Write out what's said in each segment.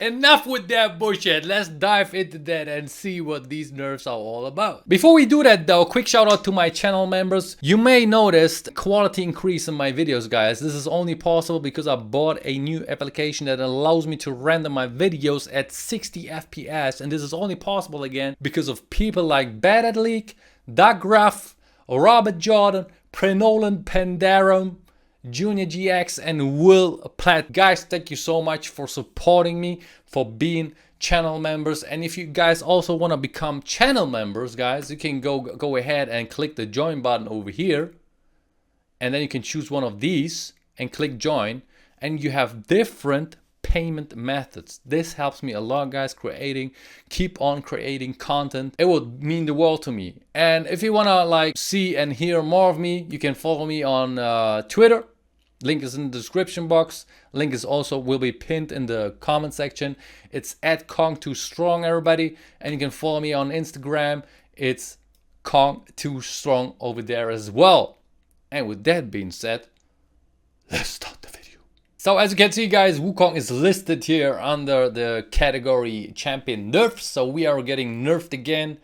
enough with that bullshit. Let's dive into that and see what these nerfs are all about. Before we do that though, quick shout out to my channel members. You may notice quality increase in my videos, guys. This is only possible because I bought a new application that allows me to render my videos at 60 FPS, and this is only possible again because of people like Bad at Leak, Doug Ruff, Robert Jordan, Prenolan Pandarum, Junior GX, and Will Platt. Guys, thank you so much for supporting me, for being channel members. And if you guys also want to become channel members, guys, you can go ahead and click the join button over here, and then you can choose one of these and click join, and you have different payment methods. This helps me a lot, guys, keep on creating content. It would mean the world to me. And if you want to like see and hear more of me, you can follow me on Twitter. Link is in the description box. Link is also will be pinned in the comment section. It's at Kong2Strong, everybody. And you can follow me on Instagram. It's Kong2Strong over there as well. And with that being said, let's start the video. So as you can see, guys, Wukong is listed here under the category champion nerfs. So we are getting nerfed again.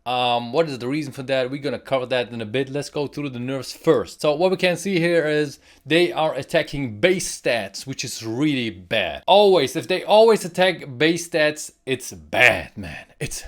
What is the reason for that? We're gonna cover that in a bit. Let's go through the nerfs first. So what we can see here is they are attacking base stats, which is really bad. Always, if they always attack base stats, it's bad, man. It's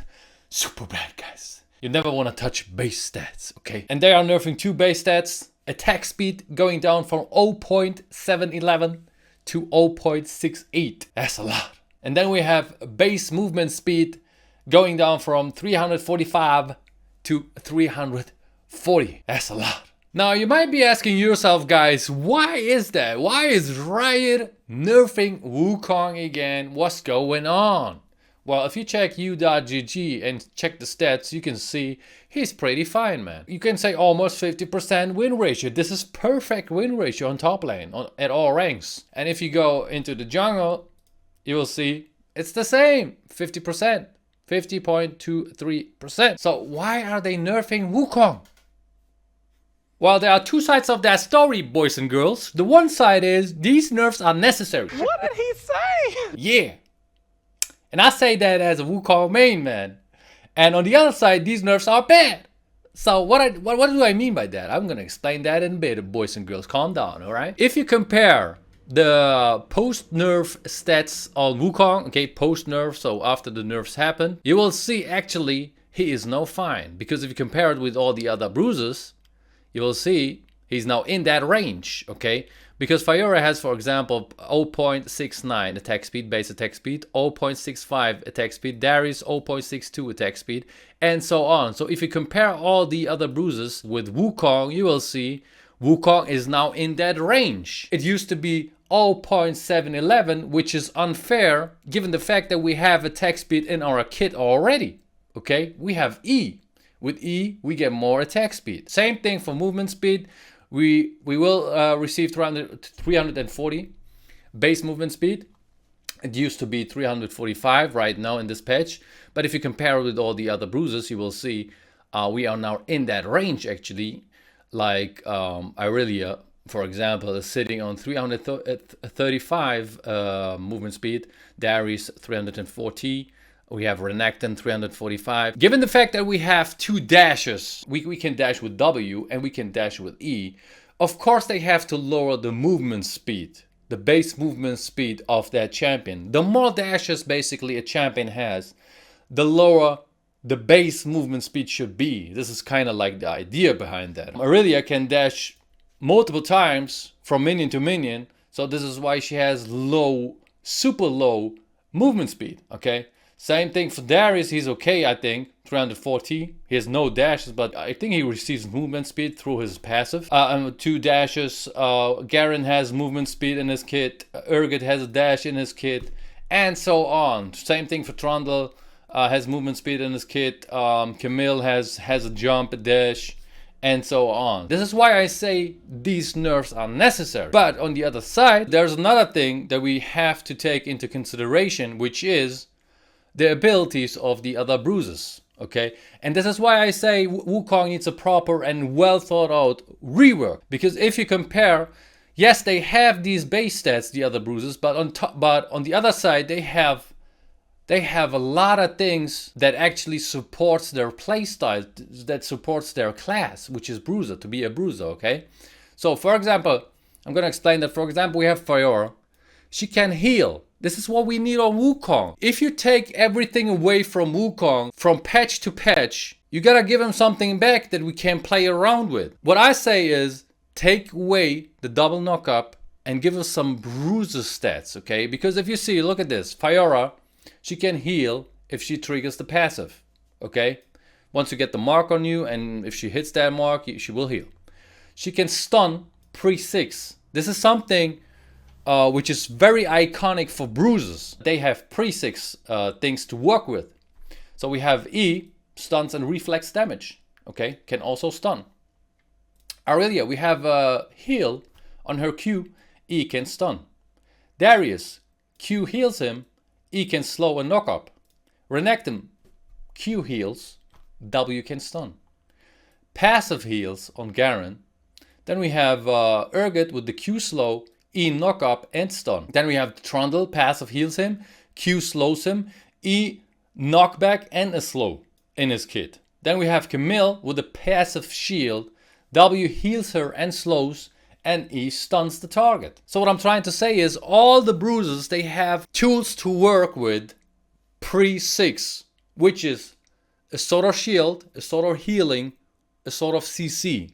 super bad, guys. You never want to touch base stats, okay? And they are nerfing two base stats. Attack speed going down from 0.711 to 0.68. That's a lot. And then we have base movement speed going down from 345 to 340. That's a lot. Now you might be asking yourself, guys, why is that? Why is Riot nerfing Wukong again? What's going on? Well, if you check u.gg and check the stats, you can see he's pretty fine, man. You can say almost 50% win ratio. This is perfect win ratio on top lane at all ranks. And if you go into the jungle, you will see it's the same, 50%, 50.23%. So why are they nerfing Wukong? Well, there are two sides of that story, boys and girls. The one side is these nerfs are necessary. What did he say? Yeah. And I say that as a Wukong main, man. And on the other side, these nerfs are bad. So what do I mean by that? I'm going to explain that in a bit, boys and girls. Calm down, alright? If you compare the post-nerf stats on Wukong, okay, post-nerf, so after the nerfs happen, you will see actually he is no fine. Because if you compare it with all the other bruises, you will see he's now in that range, okay? Because Fiora has, for example, 0.69 attack speed, base attack speed, 0.65 attack speed, Darius 0.62 attack speed, and so on. So if you compare all the other bruises with Wukong, you will see Wukong is now in that range. It used to be 0.711, which is unfair given the fact that we have attack speed in our kit already, okay? We have E. With E, we get more attack speed. Same thing for movement speed. We will receive 340 base movement speed. It used to be 345 right now in this patch. But if you compare it with all the other bruises, you will see we are now in that range actually. Like Irelia, for example, is sitting on 335 movement speed. Darius 340. We have Renekton 345. Given the fact that we have two dashes, we can dash with W and we can dash with E. Of course they have to lower the movement speed, the base movement speed of that champion. The more dashes basically a champion has, the lower the base movement speed should be. This is kind of like the idea behind that. Aurelia can dash multiple times from minion to minion. So this is why she has low, super low movement speed, okay? Same thing for Darius, he's okay, I think, 340. He has no dashes, but I think he receives movement speed through his passive. Two dashes, Garen has movement speed in his kit, Urgot has a dash in his kit, and so on. Same thing for Trundle, has movement speed in his kit, Camille has a jump, a dash, and so on. This is why I say these nerfs are necessary. But on the other side, there's another thing that we have to take into consideration, which is the abilities of the other bruises, okay? And this is why I say Wukong needs a proper and well thought out rework. Because if you compare, yes, they have these base stats, the other bruises, but on the other side, they have they have a lot of things that actually supports their playstyle, that supports their class, which is bruiser, to be a bruiser, okay? So for example, I'm gonna explain that. For example, we have Fiora. She can heal. This is what we need on Wukong. If you take everything away from Wukong, from patch to patch, you gotta give him something back that we can play around with. What I say is, take away the double knock-up and give us some bruiser stats, okay? Because if you see, look at this, Fiora, she can heal if she triggers the passive, okay? Once you get the mark on you, and if she hits that mark, she will heal. She can stun pre-6. This is something which is very iconic for bruisers. They have pre-6 things to work with. So we have E, stuns and reflex damage, okay? Can also stun. Aurelia, we have heal on her Q, E can stun. Darius, Q heals him, E can slow a knock-up. Renekton, Q heals, W can stun. Passive heals on Garen. Then we have Urgot with the Q slow, E knock-up and stun. Then we have Trundle, passive heals him, Q slows him, E knockback and a slow in his kit. Then we have Camille with a passive shield, W heals her and slows, and E stuns the target. So what I'm trying to say is all the bruisers, they have tools to work with pre-6, which is a sort of shield, a sort of healing, a sort of CC.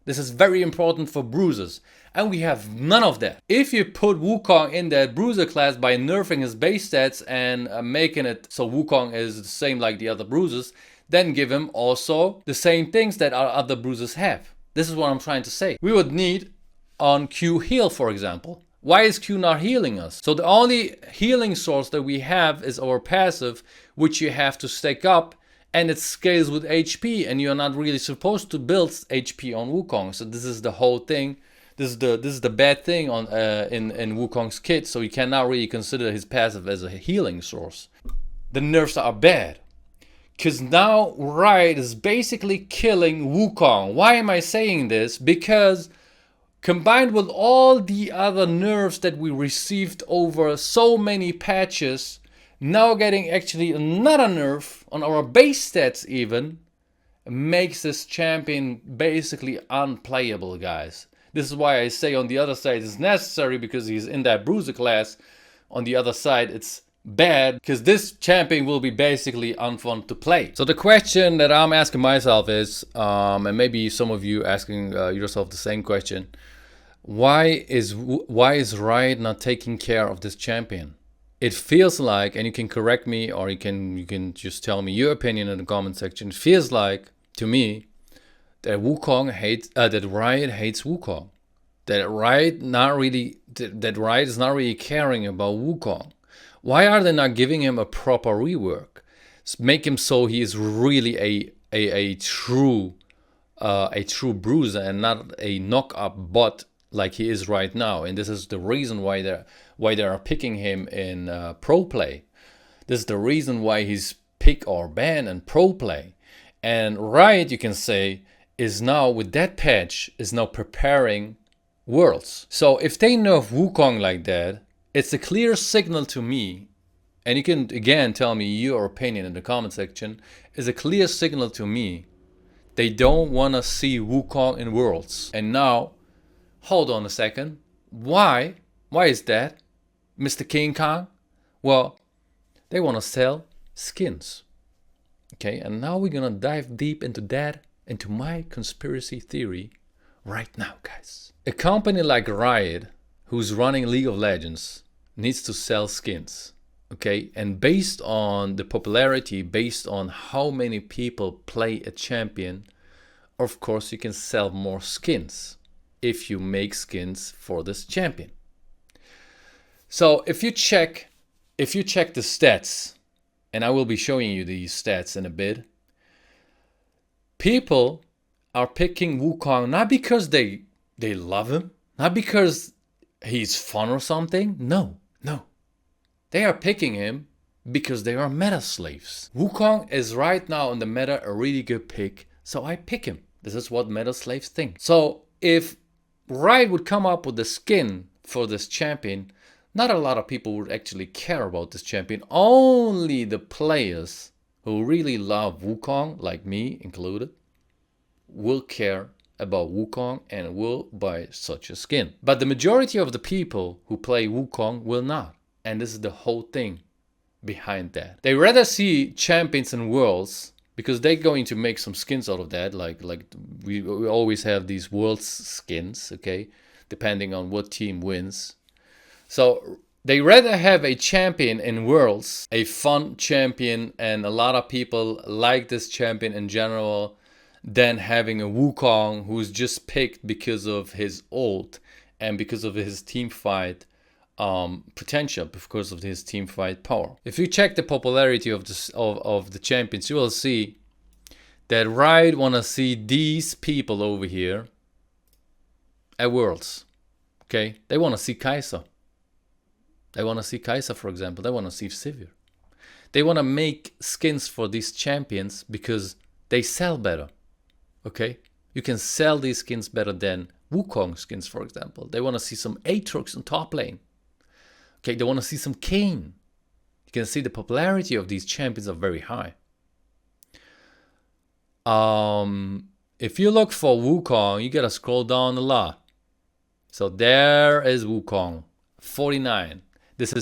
This is very important for bruisers, and we have none of that. If you put Wukong in that bruiser class by nerfing his base stats and making it so Wukong is the same like the other bruisers, then give him also the same things that our other bruisers have. This is what I'm trying to say. We would need on Q heal, for example. Why is Q not healing us? So the only healing source that we have is our passive, which you have to stack up, and it scales with HP, and you're not really supposed to build HP on Wukong. So this is the whole thing. This is the bad thing on in Wukong's kit. So you cannot really consider his passive as a healing source. The nerfs are bad, because now Riot is basically killing Wukong. Why am I saying this? Because combined with all the other nerfs that we received over so many patches, now getting actually another nerf on our base stats even, makes this champion basically unplayable, guys. This is why I say on the other side it's necessary, because he's in that bruiser class. On the other side it's bad, because this champion will be basically unfun to play. So the question that I'm asking myself is, and maybe some of you asking yourself the same question, why is Riot not taking care of this champion? It feels like, and you can correct me, or you can just tell me your opinion in the comment section. It feels like to me that that Riot hates Wukong. That Riot is not really caring about Wukong. Why are they not giving him a proper rework? Make him so he is really a true bruiser and not a knock-up bot like he is right now. And this is the reason why they are picking him in pro play. This is the reason why he's pick or ban in pro play. And Riot, you can say, is now with that patch is now preparing Worlds. So if they nerf Wukong like that, it's a clear signal to me, and you can again tell me your opinion in the comment section, is a clear signal to me they don't want to see Wukong in Worlds. And now, hold on a second, why is that, Mr. King Kong? Well, they want to sell skins. Okay, and now we're gonna dive deep into that, into my conspiracy theory right now, guys. A company like Riot, who's running League of Legends, needs to sell skins, okay? And based on the popularity, based on how many people play a champion, of course you can sell more skins if you make skins for this champion. So if you check the stats, and I will be showing you these stats in a bit, people are picking Wukong not because they love him, not because he's fun or something. No. They are picking him because they are meta slaves. Wukong is right now in the meta a really good pick, so I pick him. This is what meta slaves think. So if Riot would come up with a skin for this champion, not a lot of people would actually care about this champion. Only the players who really love Wukong, like me included, will care about Wukong and will buy such a skin. But the majority of the people who play Wukong will not. And this is the whole thing behind that. They rather see champions and worlds, because they're going to make some skins out of that. Like we always have these worlds skins, okay, depending on what team wins. So they rather have a champion in worlds, a fun champion, and a lot of people like this champion in general, than having a Wukong who's just picked because of his ult and because of his team fight potential, because of his team fight power. If you check the popularity of the champions, you will see that Riot wanna see these people over here at Worlds. Okay, they wanna see Kai'Sa. They wanna see Kai'Sa, for example. They wanna see Sivir. They wanna make skins for these champions because they sell better. Okay, you can sell these skins better than Wukong skins, for example. They want to see some Aatrox in top lane. Okay, they want to see some Kayn. You can see the popularity of these champions are very high. If you look for Wukong, you gotta scroll down a lot. So there is Wukong, 49. This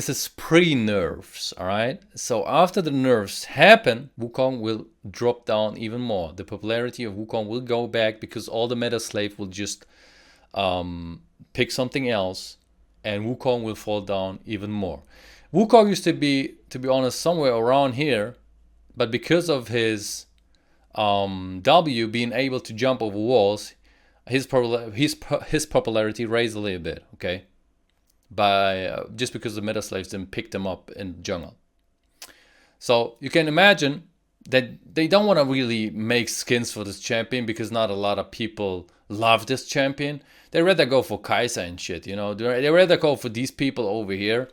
is pre-nerfs, all right? So after the nerfs happen, Wukong will drop down even more. The popularity of Wukong will go back because all the meta slave will just pick something else, and Wukong will fall down even more. Wukong used to be honest, somewhere around here, but because of his W being able to jump over walls, his popularity raised a little bit, okay? By just because the meta slaves didn't pick them up in jungle. So you can imagine that they don't want to really make skins for this champion because not a lot of people love this champion. They rather go for Kai'Sa and shit, you know. They rather go for these people over here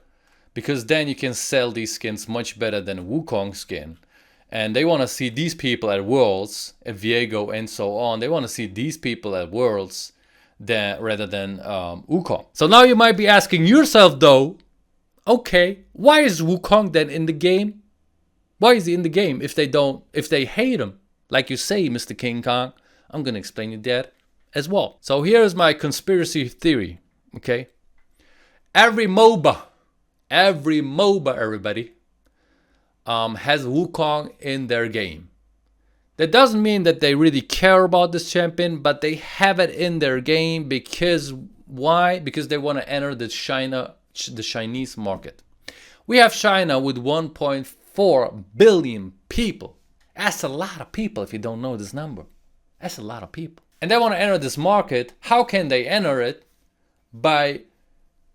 because then you can sell these skins much better than a Wukong skin. And they want to see these people at Worlds, at Viego and so on. They want to see these people at Worlds rather than Wukong. So now you might be asking yourself though, okay, why is Wukong then in the game? Why is he in the game if they hate him? Like you say, Mr. King Kong, I'm gonna explain you that as well. So here's my conspiracy theory, okay? Every MOBA, everybody, has Wukong in their game. That doesn't mean that they really care about this champion, but they have it in their game because why? Because they want to enter the Chinese market. We have China with 1.4 billion people. That's a lot of people if you don't know this number. That's a lot of people. And they want to enter this market. How can they enter it? By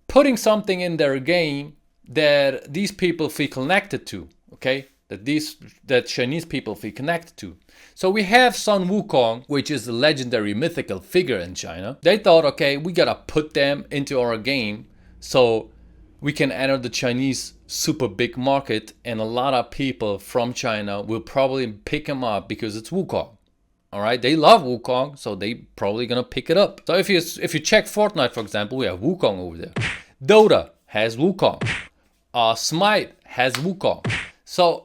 putting something in their game that these people feel connected to, okay? That Chinese people feel connected to. So we have Sun Wukong, which is a legendary mythical figure in China. They thought, okay, we gotta put them into our game so we can enter the Chinese super big market, and a lot of people from China will probably pick him up because it's Wukong. All right, they love Wukong, so they probably gonna pick it up. So if you check Fortnite, for example, we have Wukong over there. Dota has Wukong. Smite has Wukong. So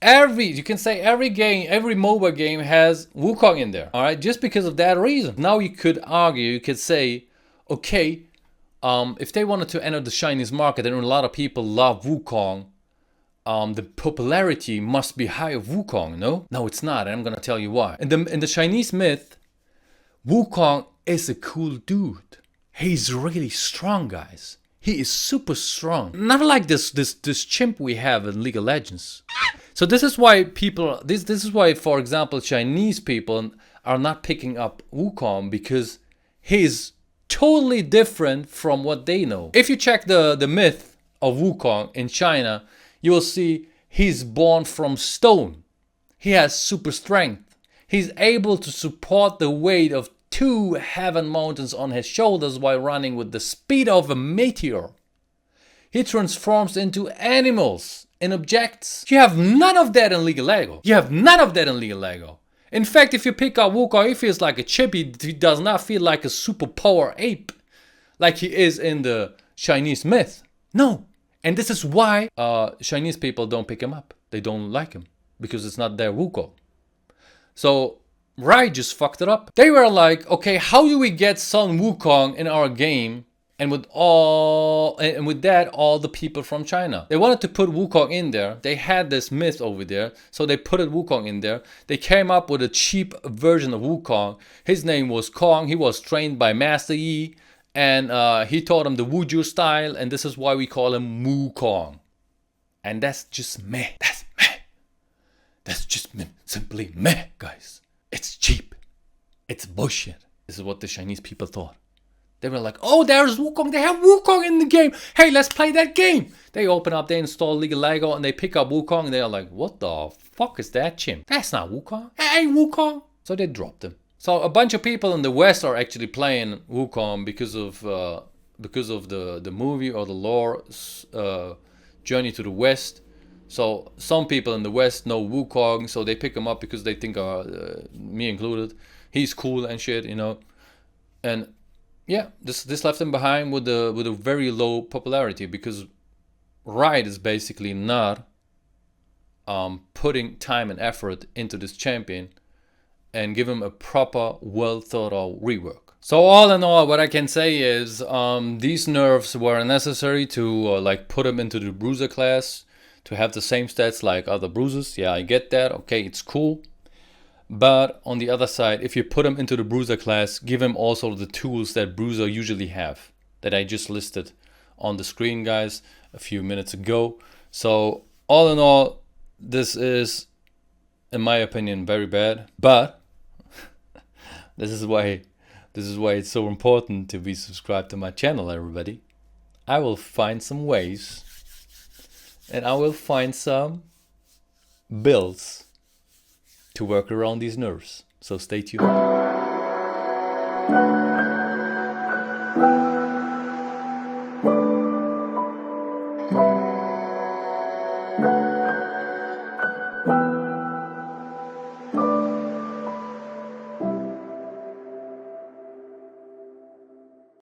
you can say every MOBA game has Wukong in there, all right? Just because of that reason. Now you could argue, you could say, okay, if they wanted to enter the Chinese market and a lot of people love Wukong, the popularity must be high of Wukong, no? No, it's not, and I'm gonna tell you why. In the Chinese myth, Wukong is a cool dude. He's really strong, guys. He is super strong. Not like this chimp we have in League of Legends. So this is why this is why, for example, Chinese people are not picking up Wukong, because he's totally different from what they know. If you check the myth of Wukong in China, you will see he's born from stone. He has super strength. He's able to support the weight of 2 heaven mountains on his shoulders while running with the speed of a meteor. He transforms into animals and objects. You have none of that in League of Legends. You have none of that in League of Legends. In fact, if you pick up Wukong, he feels like a chip. He does not feel like a superpower ape like he is in the Chinese myth. No. And this is why Chinese people don't pick him up. They don't like him because it's not their Wukong. So Riot just fucked it up. They were like, okay, how do we get Sun Wukong in our game? And with that, all the people from China. They wanted to put Wukong in there. They had this myth over there, so they put Wukong in there. They came up with a cheap version of Wukong. His name was Kong. He was trained by Master Yi, and he taught him the Wuju style, and this is why we call him Wukong. And that's just meh. That's meh. That's just simply meh, guys. It's cheap. It's bullshit. This is what the Chinese people thought. They were like, oh, there's Wukong. They have Wukong in the game. Hey, let's play that game. They open up, they install League of Lego, and they pick up Wukong. And they are like, what the fuck is that chimp? That's not Wukong. That ain't Wukong. So they dropped him. So a bunch of people in the West are actually playing Wukong because of the movie or the lore Journey to the West. So some people in the West know Wukong, so they pick him up because they think, me included, he's cool and shit, you know. And yeah, this left him behind with a very low popularity because Riot is basically not putting time and effort into this champion and give him a proper, well thought out rework. So all in all, what I can say is these nerfs were necessary to put him into the bruiser class to have the same stats like other bruisers. Yeah, I get that. Okay, it's cool. But on the other side, if you put him into the bruiser class, give him also the tools that bruiser usually have, that I just listed on the screen, guys, a few minutes ago. So all in all, this is, in my opinion, very bad. But this is why it's so important to be subscribed to my channel, everybody. I will find some ways, and I will find some builds to work around these nerfs. So stay tuned.